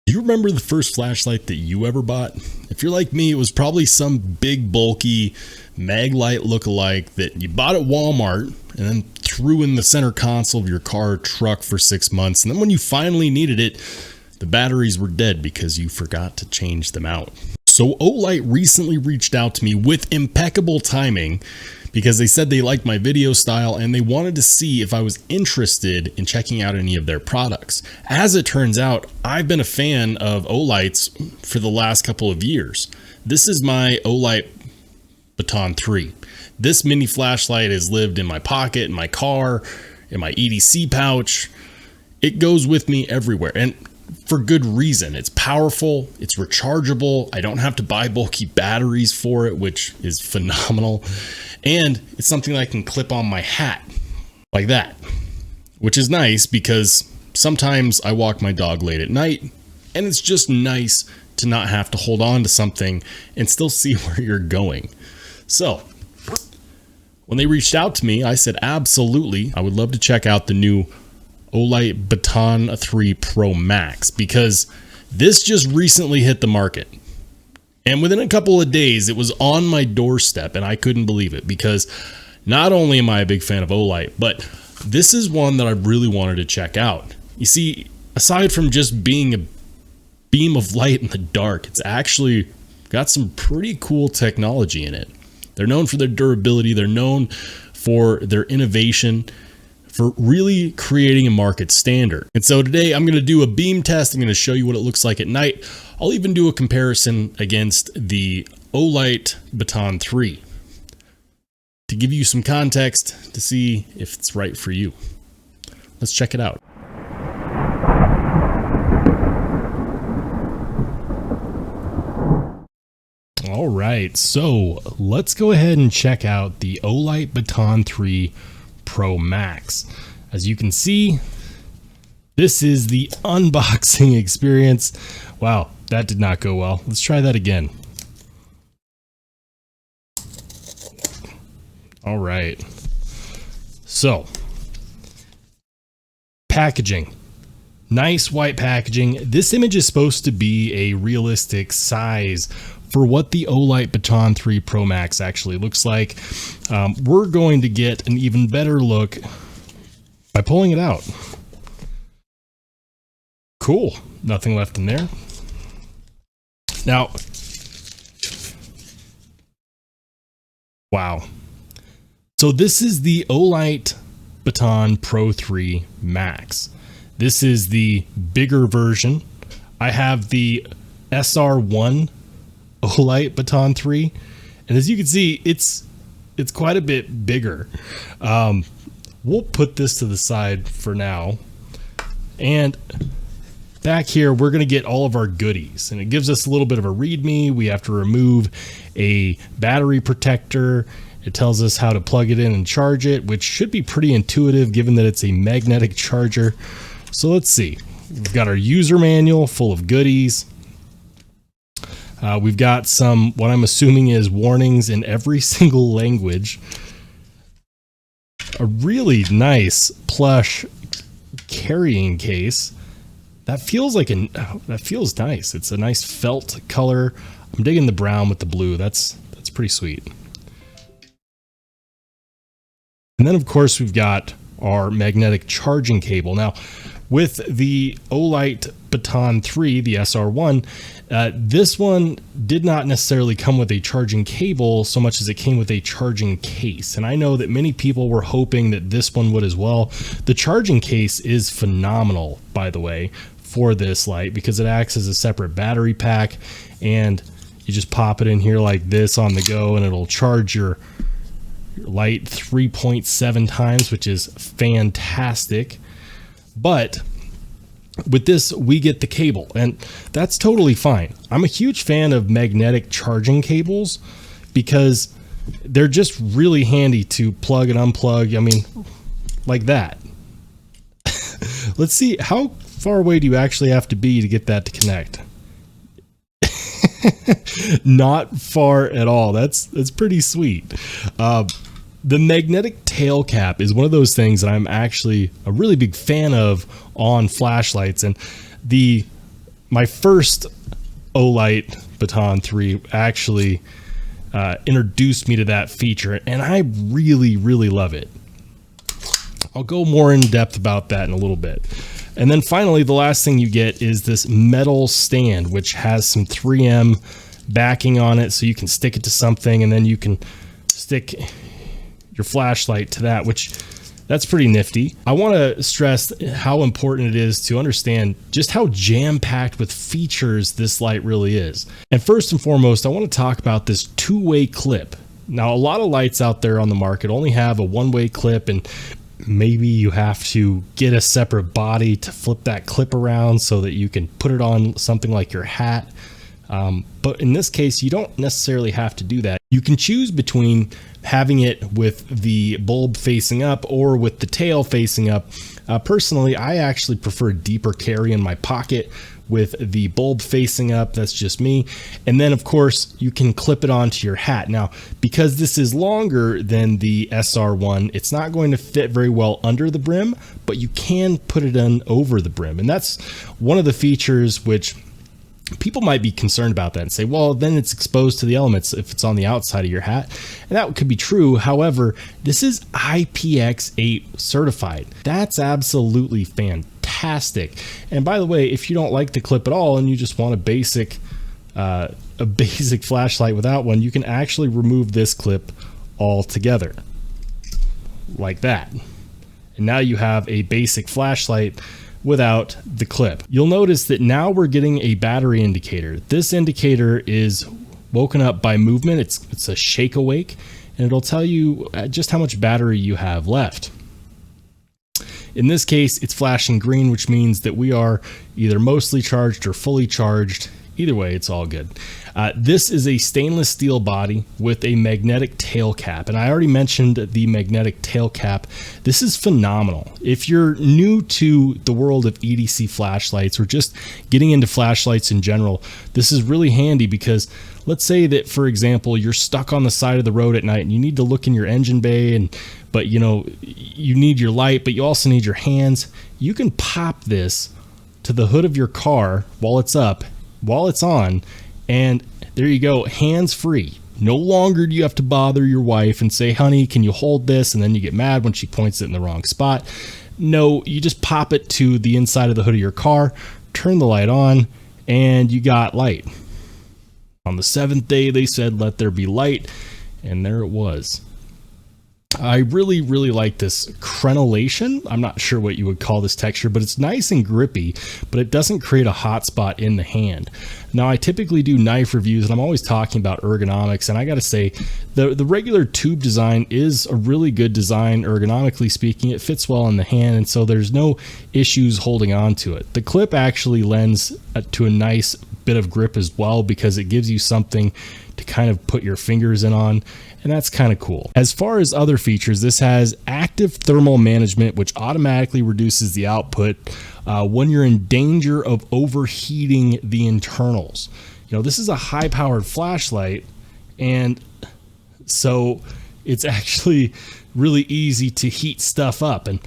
Do you remember the first flashlight that you ever bought? If you're like me, it was probably some big, bulky Maglite lookalike that you bought at Walmart and then threw in the center console of your car or truck for 6 months. And then when you finally needed it, the batteries were dead because you forgot to change them out. So Olight recently reached out to me with impeccable timing because they said they liked my video style and they wanted to see if I was interested in checking out any of their products. As it turns out, I've been a fan of Olight's for the last couple of years. This is my Olight Baton 3. This mini flashlight has lived in my pocket, in my car, in my EDC pouch. It goes with me everywhere, and for good reason. It's powerful, it's rechargeable, I don't have to buy bulky batteries for it, which is phenomenal, and it's something that I can clip on my hat like that, which is nice because sometimes I walk my dog late at night and it's just nice to not have to hold on to something and still see where you're going. So when they reached out to me, I said absolutely, I would love to check out the new Olight Baton 3 Pro Max because this just recently hit the market. And within a couple of days, it was on my doorstep and I couldn't believe it because not only am I a big fan of Olight, but this is one that I really wanted to check out. You see, aside from just being a beam of light in the dark, it's actually got some pretty cool technology in it. They're known for their durability. They're known for their innovation, for really creating a market standard. And so today I'm going to do a beam test. I'm going to show you what it looks like at night. I'll even do a comparison against the Olight Baton 3 to give you some context to see if it's right for you. Let's check it out. All right, so let's go ahead and check out the Olight Baton 3 Pro Max. As you can see, this is the unboxing experience. Wow, that did not go well. Let's try that again. All right. So, packaging. Nice white packaging. This image is supposed to be a realistic size for what the Olight Baton 3 Pro Max actually looks like. We're going to get an even better look by pulling it out. Cool, nothing left in there. Now, wow. So this is the Olight Baton Pro 3 Max. This is the bigger version. I have the SR1 Olight Baton 3, and as you can see, it's quite a bit bigger. We'll put this to the side for now, and back here we're going to get all of our goodies, and it gives us a little bit of a readme. We have to remove a battery protector. It tells us how to plug it in and charge it, which should be pretty intuitive given that it's a magnetic charger. So let's see. We've got our user manual full of goodies. We've got some, what I'm assuming is warnings in every single language. A really nice plush carrying case. That feels like that feels nice. It's a nice felt color. I'm digging the brown with the blue. That's pretty sweet. And then of course we've got our magnetic charging cable. Now, with the Olight Baton 3, the SR1, this one did not necessarily come with a charging cable so much as it came with a charging case. And I know that many people were hoping that this one would as well. The charging case is phenomenal, by the way, for this light because it acts as a separate battery pack, and you just pop it in here like this on the go and it'll charge your light 3.7 times, which is fantastic. But with this, we get the cable, and that's totally fine. I'm a huge fan of magnetic charging cables because they're just really handy to plug and unplug. I mean, like that. Let's see, how far away do you actually have to be to get that to connect? Not far at all. That's pretty sweet. The magnetic tail cap is one of those things that I'm actually a really big fan of on flashlights, and the my first Olight Baton 3 actually introduced me to that feature, and I really, really love it. I'll go more in depth about that in a little bit. And then finally, the last thing you get is this metal stand, which has some 3M backing on it, so you can stick it to something, and then you can stick your flashlight to that, which that's pretty nifty. I want to stress how important it is to understand just how jam-packed with features this light really is. And first and foremost, I want to talk about this two-way clip. Now, a lot of lights out there on the market only have a one-way clip, and maybe you have to get a separate body to flip that clip around so that you can put it on something like your hat. But in this case, you don't necessarily have to do that. You can choose between having it with the bulb facing up or with the tail facing up. Personally, I actually prefer deeper carry in my pocket with the bulb facing up. That's just me. And then of course you can clip it onto your hat. Now, because this is longer than the SR1, it's not going to fit very well under the brim, but you can put it in over the brim. And that's one of the features which people might be concerned about that and say, well, then it's exposed to the elements if it's on the outside of your hat. And that could be true. However, this is IPX8 certified. That's absolutely fantastic. And by the way, if you don't like the clip at all and you just want a basic flashlight without one, you can actually remove this clip altogether like that. And now you have a basic flashlight without the clip. You'll notice that now we're getting a battery indicator. This indicator is woken up by movement. It's a shake awake, and it'll tell you just how much battery you have left. In this case, it's flashing green, which means that we are either mostly charged or fully charged. Either way, it's all good. This is a stainless steel body with a magnetic tail cap, and I already mentioned the magnetic tail cap. This is phenomenal. If you're new to the world of EDC flashlights or just getting into flashlights in general, this is really handy because let's say that, for example, you're stuck on the side of the road at night and you need to look in your engine bay, but you know, you need your light, but you also need your hands. You can pop this to the hood of your car while it's up, while it's on, and there you go, hands free. No longer do you have to bother your wife and say, honey, can you hold this? And then you get mad when she points it in the wrong spot. No, you just pop it to the inside of the hood of your car, turn the light on, and you got light. On the seventh day, they said, let there be light, and there it was. I really, really like this crenellation. I'm not sure what you would call this texture, but it's nice and grippy, but it doesn't create a hot spot in the hand. Now, I typically do knife reviews, and I'm always talking about ergonomics, and I gotta say, the regular tube design is a really good design, ergonomically speaking. It fits well in the hand, and so there's no issues holding on to it. The clip actually lends to a nice bit of grip as well because it gives you something to kind of put your fingers in on, and that's kind of cool. As far as other features, this has active thermal management, which automatically reduces the output when you're in danger of overheating the internals. You know, this is a high-powered flashlight, and so it's actually really easy to heat stuff up. And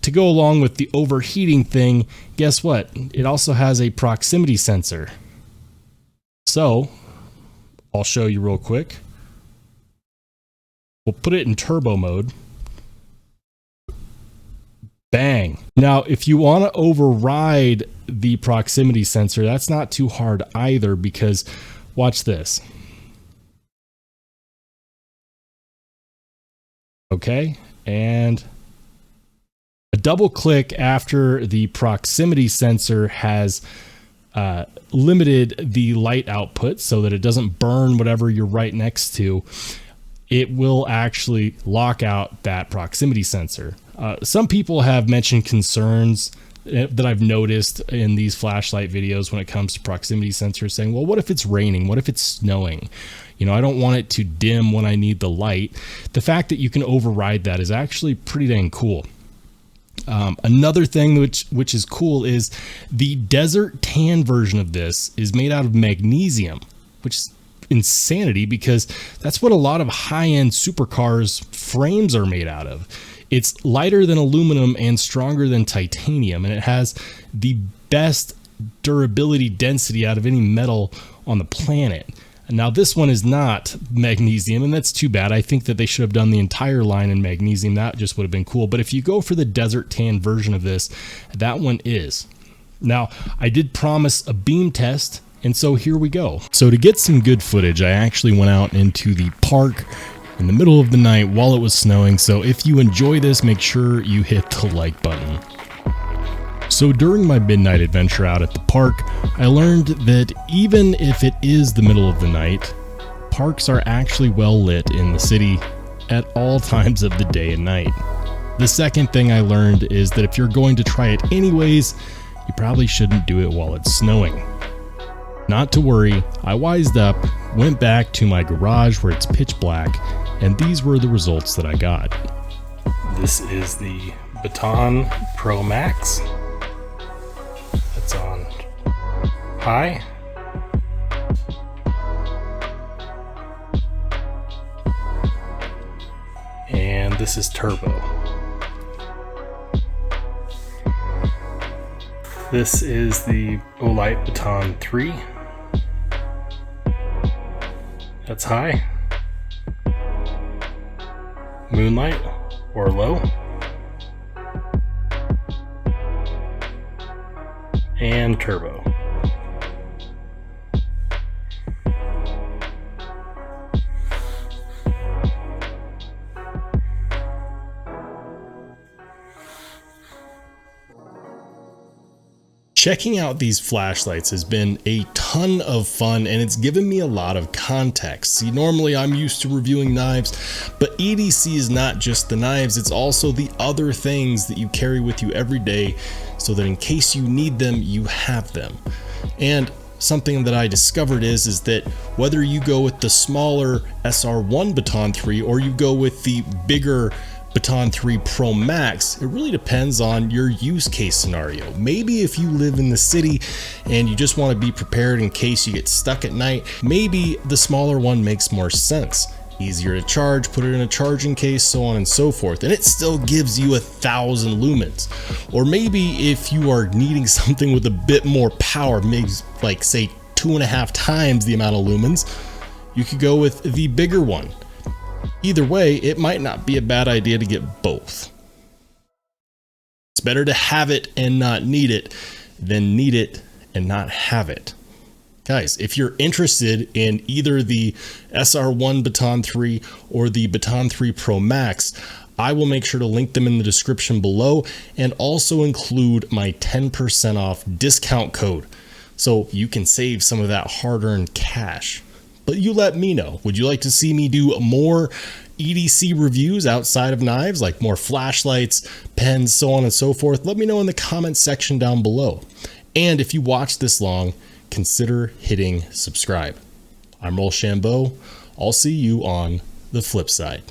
to go along with the overheating thing, guess what? It also has a proximity sensor. So I'll show you real quick. We'll put it in turbo mode. Bang. Now, if you want to override the proximity sensor, that's not too hard either, because watch this. Okay, and a double click after the proximity sensor has limited the light output so that it doesn't burn whatever you're right next to. It will actually lock out that proximity sensor. Some people have mentioned concerns that I've noticed in these flashlight videos when it comes to proximity sensors, saying, well, what if it's raining? What if it's snowing? You know, I don't want it to dim when I need the light. The fact that you can override that is actually pretty dang cool. Another thing which is cool is the desert tan version of this is made out of magnesium, which is insanity because that's what a lot of high-end supercars frames are made out of. It's lighter than aluminum and stronger than titanium, and it has the best durability density out of any metal on the planet. Now this one is not magnesium, and that's too bad. I think that they should have done the entire line in magnesium. That just would have been cool. But if you go for the desert tan version of this, that one is. Now, I did promise a beam test, and so here we go. So to get some good footage, I actually went out into the park in the middle of the night while it was snowing. So if you enjoy this, make sure you hit the like button. So during my midnight adventure out at the park, I learned that even if it is the middle of the night, parks are actually well lit in the city at all times of the day and night. The second thing I learned is that if you're going to try it anyways, you probably shouldn't do it while it's snowing. Not to worry, I wised up, went back to my garage where it's pitch black, and these were the results that I got. This is the Baton Pro Max. It's on high. And this is turbo. This is the Olight Baton 3. That's high. Moonlight or low. And turbo. Checking out these flashlights has been a ton of fun, and it's given me a lot of context. See, normally I'm used to reviewing knives, but EDC is not just the knives, it's also the other things that you carry with you every day so that in case you need them, you have them. And something that I discovered is that whether you go with the smaller SR1 Baton 3 or you go with the bigger Baton 3 Pro Max, it really depends on your use case scenario. Maybe if you live in the city and you just want to be prepared in case you get stuck at night, maybe the smaller one makes more sense. Easier to charge, put it in a charging case, so on and so forth, and it still gives you 1,000 lumens. Or maybe if you are needing something with a bit more power, maybe like say 2.5 times the amount of lumens, you could go with the bigger one. Either way, it might not be a bad idea to get both. It's better to have it and not need it than need it and not have it. Guys, if you're interested in either the SR1 Baton 3 or the Baton 3 Pro Max, I will make sure to link them in the description below and also include my 10% off discount code so you can save some of that hard-earned cash. But you let me know. Would you like to see me do more EDC reviews outside of knives, like more flashlights, pens, so on and so forth? Let me know in the comments section down below. And if you watched this long, consider hitting subscribe. I'm Rollshambo. I'll see you on the flip side.